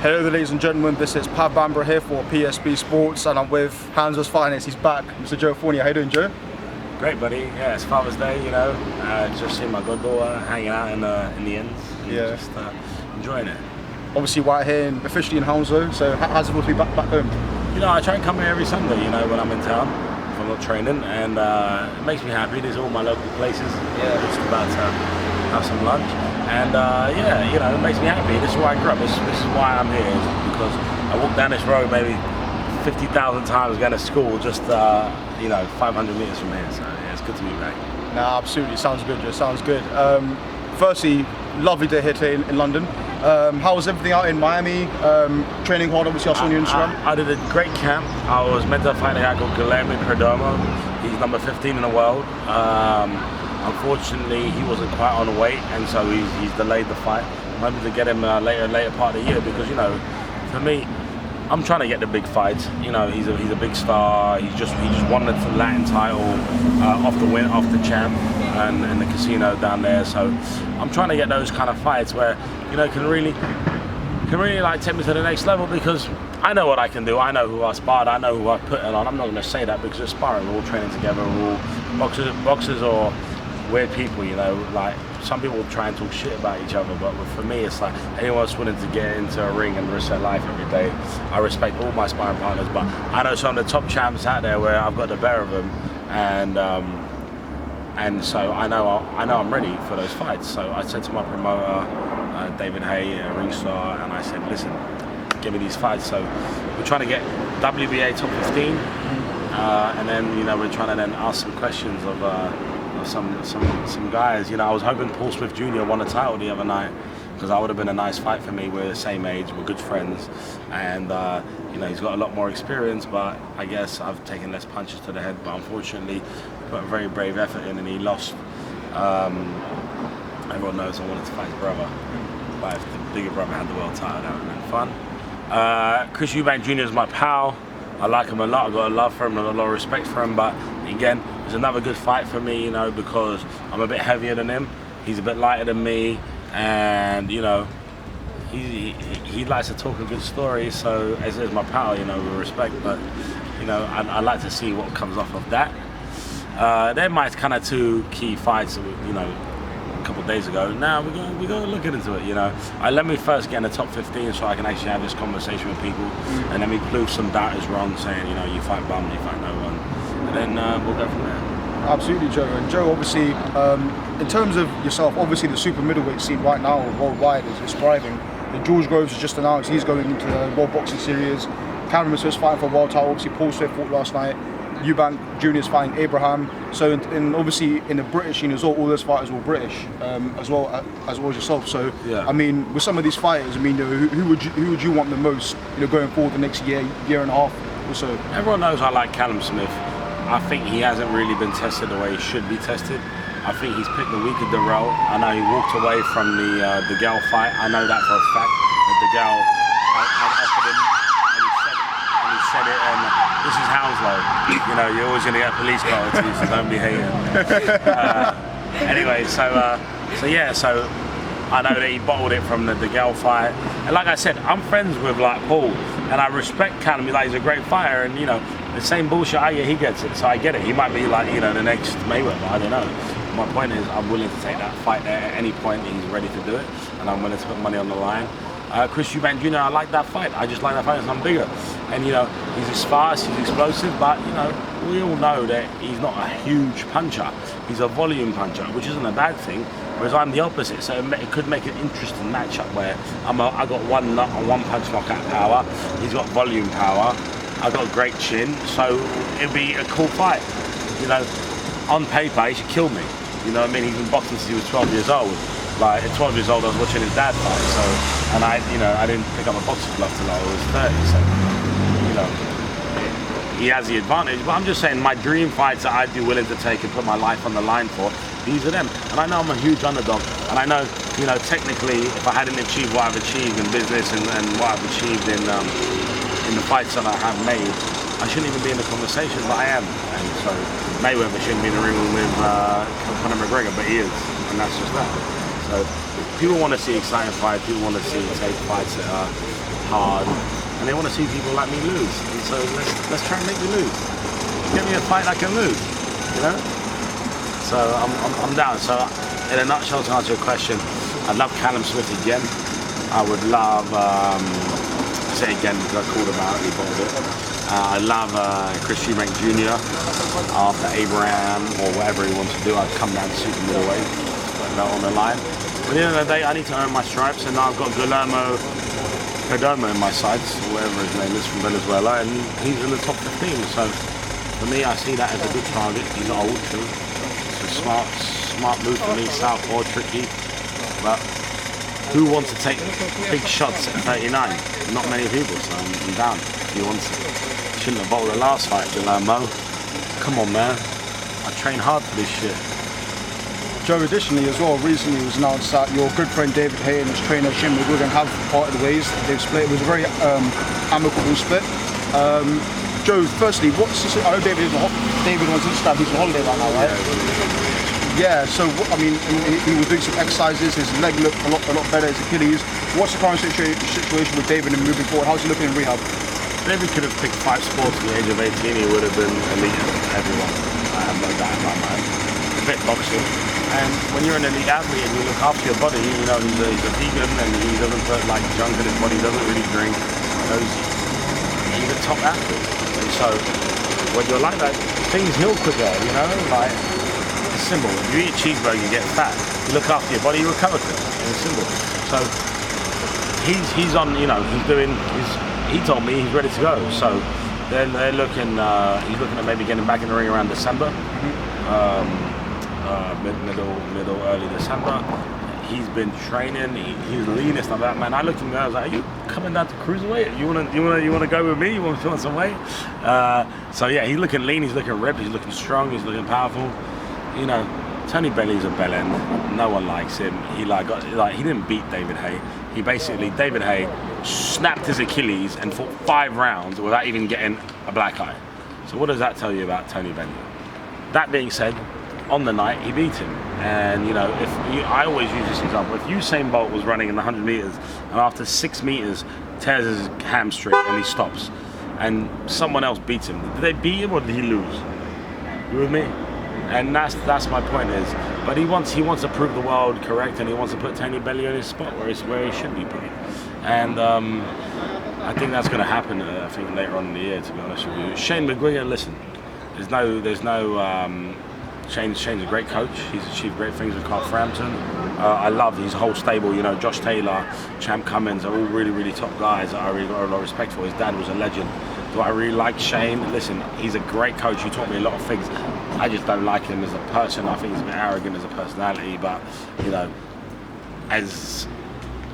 Hello there, ladies and gentlemen, this is Pav Bambra here for PSB Sports and I'm with Hansa's finest. He's back, Mr. Joe Fournier. How you doing, Joe? Great, buddy. Yeah, it's Father's Day, you know. Just seeing my goddaughter hanging out in the inns and just enjoying it. Obviously, we're here officially in Hounslow, so how's it feel to be back home? You know, I try and come here every Sunday, you know, when I'm in town, if I'm not training, and it makes me happy. These are all my local places. Yeah, just about to have some lunch. And yeah, you know, it makes me happy. This is where I grew up. This is why I'm here, because I walked down this road maybe 50,000 times going to school, just you know, 500 meters from here. So yeah, it's good to be back. Nah, absolutely. Sounds good, Joe. Sounds good. Firstly, lovely day here today in London. How was everything out in Miami? Training hard, obviously. I saw on your Instagram. I did a great camp. I was meant to fight a guy called Perdomo. He's number 15 in the world. Unfortunately, he wasn't quite on weight, and so he's delayed the fight. I'm hoping to get him later part of the year, because, you know, for me, I'm trying to get the big fights. You know, he's a big star. He just won the Latin title off the champ and in the casino down there. So I'm trying to get those kind of fights where, you know, can really like take me to the next level, because I know what I can do. I know who I sparred. I know who I put it on. I'm not going to say that because we're sparring. We're all training together. We're all boxers or weird people, you know. Like, some people try and talk shit about each other, but for me it's like anyone that's willing to get into a ring and risk their life every day. I respect all my sparring partners, but I know some of the top champs out there where I've got the better of them, and so I know I'm ready for those fights. So I said to my promoter, David Haye, Ringstar, and I said, listen, give me these fights. So we're trying to get WBA top 15, and then, you know, we're trying to then ask some questions of some guys. You know, I was hoping Paul Smith Jr. won a title the other night, because that would have been a nice fight for me. We're the same age, we're good friends, and you know, he's got a lot more experience, but I guess I've taken less punches to the head. But unfortunately, put a very brave effort in and he lost. Everyone knows I wanted to fight his brother, but if the bigger brother had the world title, that would have been fun. Chris Eubank Jr. is my pal. I like him a lot. I've got a love for him and a lot of respect for him, but again, it's another good fight for me, you know, because I'm a bit heavier than him. He's a bit lighter than me, and, you know, he likes to talk a good story, so as is my pal, you know, with respect. But, you know, I'd like to see what comes off of that. They're my kind of two key fights, you know, a couple of days ago. Now we're going to look into it, you know. Let me first get in the top 15 so I can actually have this conversation with people, and let me prove some doubters wrong, saying, you know, you fight bum, you fight no one, and then we'll go from there. Absolutely, Joe. And Joe, obviously, in terms of yourself, obviously the super middleweight scene right now worldwide is thriving. George Groves has just announced he's going into the World Boxing Series. Cameron Smith's fighting for a world title. Obviously, Paul Smith fought last night. Eubank Jr. is fighting Abraham. So, obviously, in the British scene as well, all those fighters were British, as well as yourself. So, yeah. I mean, with some of these fighters, I mean, you know, who would you want the most, you know, going forward the next year and a half or so? Everyone knows I like Callum Smith. I think he hasn't really been tested the way he should be tested. I think he's picked the weaker Darrell. I know he walked away from the Gale fight. I know that for a fact, that the Gale had offered him, and he said it, and this is Hounslow. You know, you're always going to get a police car or two, so don't be hating. Anyway, so yeah, so I know that he bottled it from the Gale fight. And like I said, I'm friends with, like, Paul, and I respect Callum. Like, he's a great fighter, and, you know, the same bullshit I get, he gets it, so I get it. He might be, like, you know, the next Mayweather, I don't know. My point is, I'm willing to take that fight there at any point. He's ready to do it, and I'm willing to put money on the line. Chris Eubank Jr., I like that fight. I just like that fight because I'm bigger. And, you know, he's fast, he's explosive, but, you know, we all know that he's not a huge puncher. He's a volume puncher, which isn't a bad thing, whereas I'm the opposite. So it could make an interesting matchup where I got one punch knockout power, he's got volume power, I've got a great chin, so it'll be a cool fight. You know, on paper, he should kill me. You know what I mean? He's been boxing since he was 12 years old. Like, at 12 years old, I was watching his dad fight, so, and I didn't pick up a boxing glove till I was 30, so, you know, he has the advantage. But I'm just saying, my dream fights that I'd be willing to take and put my life on the line for, these are them. And I know I'm a huge underdog, and I know, you know, technically, if I hadn't achieved what I've achieved in business and what I've achieved in the fights that I have made, I shouldn't even be in the conversation, but I am. And so Mayweather shouldn't be in the ring with Conor McGregor, but he is, and that's just that. So people want to see exciting fights, people want to see take fights that are hard, and they want to see people like me lose. And so let's try and make me lose. Give me a fight I can lose, you know? So I'm down. So in a nutshell, to answer your question, I'd love Callum Smith again. I would love, say again because I called him out, he bought it. I love Chris Eubank Jr. after Abraham or whatever he wants to do. I'd come down to super middleweight, put that on the line. But at the end of the day, I need to earn my stripes, and now I've got Guillermo Perdomo in my sights, whatever his name is, from Venezuela, and he's in the top 15. So for me, I see that as a good target. He's old, true. It's a smart move for me, southpaw, tricky. But who wants to take big shots at 39? Not many people, so I'm down if he wants it. Shouldn't have bowled the last fight, Guillermo. Come on, man. I train hard for this shit. Joe, additionally as well, recently it was announced that your good friend David Haye and his trainer Haye-Mcguigan have parted ways. They've split. It was a very amicable split. Joe, firstly, I know David wants to start. He's on holiday right now, right? Yeah. So I mean, he was doing some exercises. His leg looked a lot better. His Achilles. What's the current situation with David and moving forward? How's he looking in rehab? David could have picked 5 sports at the age of 18. He would have been elite at everyone. I have no doubt in my mind. A bit boxing. And when you're an elite athlete and you look after your body, you know, he's a vegan and he doesn't put like junk in his body, he doesn't really drink. He's a top athlete. And so when you're like that, things heal quicker, you know, like it's simple. If you eat a cheeseburger, you get fat. You look after your body, you recover quicker. It's simple. So he's on, you know, he told me he's ready to go. So then they're looking, he's looking at maybe getting back in the ring around December. Middle, early December. He's been training. He's leanest of that man. I looked at him and I was like, "Are you coming down to cruiserweight? You wanna go with me? You want to put on some weight?" So yeah, he's looking lean. He's looking ripped. He's looking strong. He's looking powerful. You know, Tony Bellew's a bellend. No one likes him. He he didn't beat David Haye. David Haye snapped his Achilles and fought 5 rounds without even getting a black eye. So what does that tell you about Tony Bellew? That being said, on the night he beat him, and you know, I always use this example. If Usain Bolt was running in the 100 meters and after 6 meters tears his hamstring and he stops, and someone else beats him, did they beat him or did he lose? You with me? And that's my point is. But he wants to prove the world correct, and he wants to put Tony Bellew in his spot where he should be put. And I think that's going to happen. I think later on in the year, to be honest with you. Haye-Mcguigan, listen, there's no. Shane's a great coach. He's achieved great things with Carl Frampton. I love his whole stable. You know, Josh Taylor, Champ Cummins are all really, really top guys that I really got a lot of respect for. His dad was a legend. Do I really like Shane? Listen, he's a great coach. He taught me a lot of things. I just don't like him as a person. I think he's a bit arrogant as a personality. But you know, as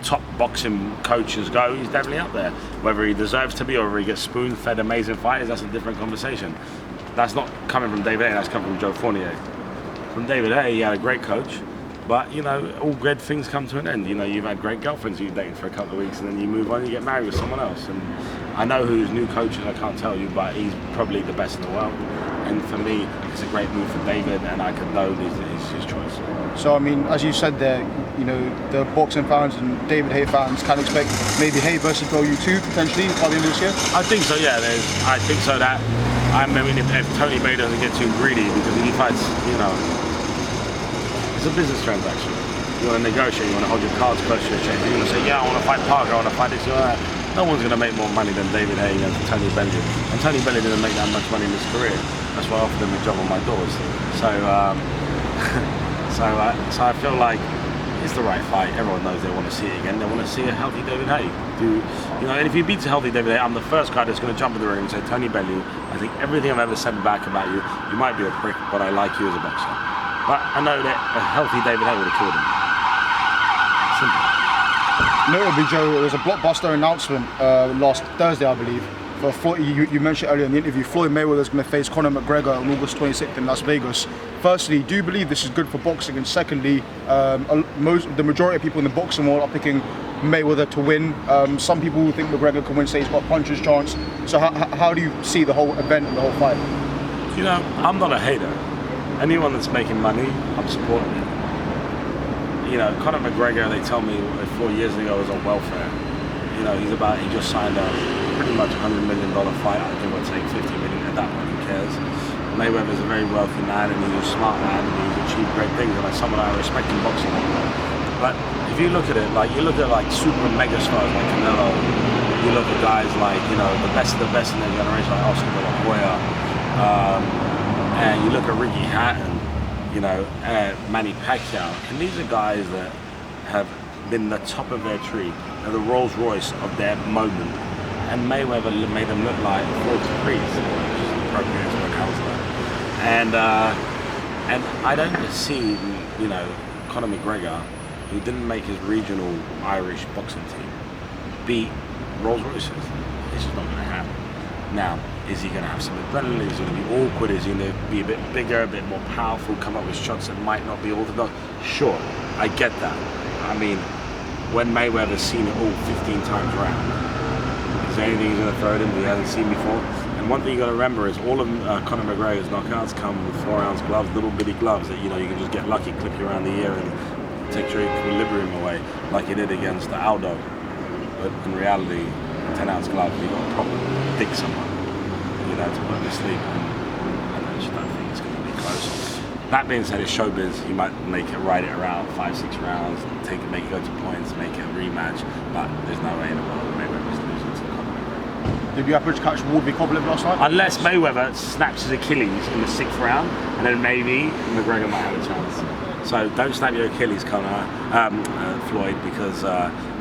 top boxing coaches go, he's definitely up there. Whether he deserves to be or whether he gets spoon-fed amazing fighters, that's a different conversation. That's not coming from David Haye, that's coming from Joe Fournier. From David Haye, he had a great coach, but you know, all good things come to an end. You know, you've had great girlfriends you've dated for a couple of weeks and then you move on, you get married with someone else. And I know who his new coach is, I can't tell you, but he's probably the best in the world. And for me, it's a great move for David, and I condone his choice. So I mean, as you said there, you know, the boxing fans and David Haye fans can expect maybe Haye versus Bellew 2 potentially by the end of this year? I think so, yeah. I think so that, I mean, if Tony Bellew doesn't get too greedy, because if he fights, you know, it's a business transaction. You want to negotiate, you want to hold your cards close to your chest. You want to say, yeah, I want to fight Parker, I want to fight this, you know, that. No one's going to make more money than David Haye and Tony Bellew. And Tony Bellew didn't make that much money in his career. That's why I offered him a job on my doors. So, so I feel like it's the right fight. Everyone knows they want to see it again. They want to see a healthy David Haye. You know, and if he beats a healthy David Haye, I'm the first guy that's going to jump in the ring and say, Tony Bellew, I think everything I've ever said back about you, you might be a prick, but I like you as a boxer. But I know that a healthy David Haye would have killed him. Simple. Notably, Joe, there was a blockbuster announcement last Thursday, I believe. For Floyd, you mentioned earlier in the interview, Floyd Mayweather is going to face Conor McGregor on August 26th in Las Vegas. Firstly, do you believe this is good for boxing? And secondly, the majority of people in the boxing world are picking Mayweather to win. Some people who think McGregor can win say he's got a puncher's chance. So how do you see the whole event and the whole fight? You know, I'm not a hater. Anyone that's making money, I'm supporting it. You know, Conor McGregor, they tell me 4 years ago was on welfare. You know, he just signed a pretty much $100 million fight, give or take 50 million at that point, who cares? Mayweather's a very wealthy man, and he's a smart man, and he's achieved great things, and like someone I respect in boxing. But if you look at it, like you look at like super mega stars like Canelo, you look at guys like, you know, the best of the best in their generation, like Oscar De La Hoya, and you look at Ricky Hatton, you know, and Manny Pacquiao, and these are guys that have been the top of their tree, they're the Rolls Royce of their moment, and Mayweather made them look like Floyd which is appropriate for a counselor. And I don't see, you know, Conor McGregor, who didn't make his regional Irish boxing team, beat Rolls Royces. This is not going to happen. Now, is he going to have some adrenaline? Is he going to be awkward? Is he going to be a bit bigger, a bit more powerful, come up with shots that might not be orthodox? Sure, I get that. I mean, when Mayweather's seen it all 15 times round, is there anything he's going to throw at him that he hasn't seen before? And one thing you got to remember is all of Conor McGregor's knockouts come with 4-ounce gloves, little bitty gloves that, you know, you can just get lucky, clip you around the ear and take your equilibrium away, like he did against Aldo. But in reality, 10-ounce gloves, you got to probably dig someone, you know, to put him to sleep. And I just don't think it's going to be close. That being said, it's showbiz. He might make it, ride it around 5-6 rounds, make it go to points, make it a rematch. But there's no way in the world Mayweather's losing to Conor McGregor. Did you happen to catch Woodley Kovalev last night? Unless Mayweather snaps his Achilles in the 6th round, and then maybe McGregor might have a chance. So don't snap your Achilles, Conor, Floyd, because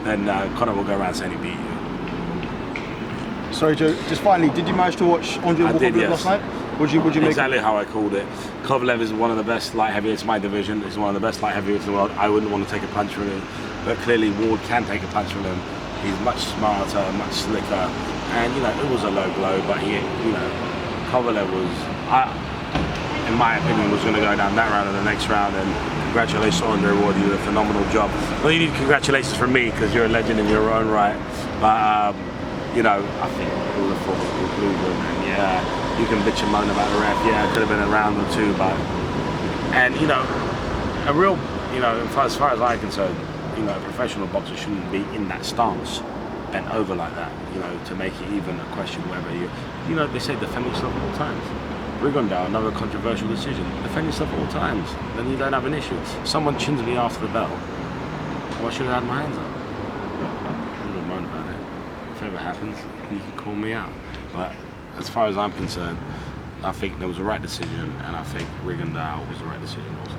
then Conor will go around saying he beat you. Sorry, Joe. Just finally, did you manage to watch Andre Kovalev last night? Would you make exactly how I called it? Kovalev is one of the best light heavyweights in my division. He's one of the best light heavyweights in the world. I wouldn't want to take a punch from him, but clearly Ward can take a punch from him. He's much smarter, much slicker, and you know it was a low blow, but he, you know, Kovalev was, in my opinion, was going to go down that round and the next round. And congratulations on Andre Ward, you did a phenomenal job. Well, you need congratulations from me because you're a legend in your own right. But you know, I think it was a foregone conclusion, and yeah. You can bitch and moan about the ref, yeah, it could have been a round or two, but, and you know, a real, you know, as far as I'm concerned, you know, a professional boxer shouldn't be in that stance, bent over like that, you know, to make it even a question whether you know, they say defend yourself at all times. Rigondeaux, another controversial decision, defend yourself at all times, then you don't have an issue. Someone chins me after the bell, well, I should have had my hands up. I wouldn't moan about it. If it ever happens, you can call me out, but as far as I'm concerned, I think there was a right decision, and I think Rigondeaux was the right decision also.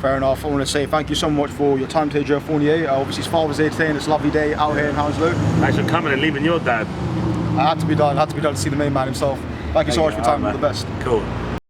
Fair enough. I want to say thank you so much for your time today, Joe Fournier. Obviously, it's Father's Day today, and it's a lovely day out here in Hounslow. Thanks for coming and leaving your dad. I had to be done. To see the main man himself. Thank you so much for your time. All the best. Cool.